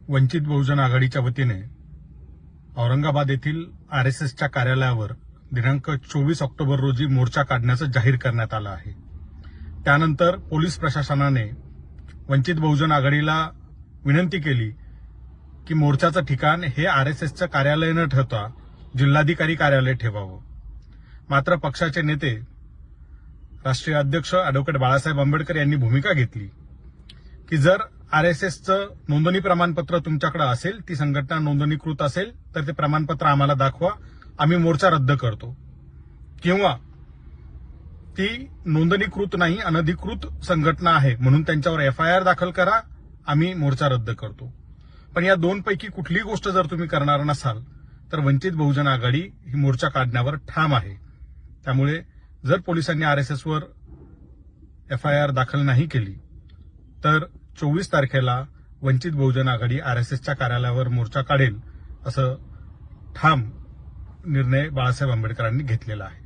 वंचित बहुजन आघाडीच्या वतीने औरंगाबाद येथील आरएसएसच्या कार्यालयावर दिनांक 24 ऑक्टोबर रोजी मोर्चा काढण्याचं जाहीर करण्यात आलं आहे। त्यानंतर पोलीस प्रशासनाने वंचित बहुजन आघाडीला विनंती केली की मोर्चाचं ठिकाण हे आरएसएसचं कार्यालय न ठेवता जिल्हाधिकारी कार्यालय ठेवावं। मात्र पक्षाचे नेते राष्ट्रीय अध्यक्ष अॅडव्होकेट बाळासाहेब आंबेडकर यांनी भूमिका घेतली की जर आरएसएसचं नोंदणी प्रमाणपत्र तुमच्याकडे असेल, ती संघटना नोंदणीकृत असेल तर ते प्रमाणपत्र आम्हाला दाखवा, आम्ही मोर्चा रद्द करतो, किंवा ती नोंदणीकृत नाही अनधिकृत संघटना आहे म्हणून त्यांच्यावर एफआयआर दाखल करा, आम्ही मोर्चा रद्द करतो। पण या दोनपैकी कुठलीही गोष्ट जर तुम्ही करणार नसाल तर वंचित बहुजन आघाडी ही मोर्चा काढण्यावर ठाम आहे। त्यामुळे जर पोलिसांनी आरएसएसवर एफआयआर दाखल नाही केली तर 24 तारखेला वंचित बहुजन आघाडी आरएसएसच्या कार्यालयावर मोर्चा काढेल, असं ठाम निर्णय बाळासाहेब आंबेडकरांनी घेतलेला आहे।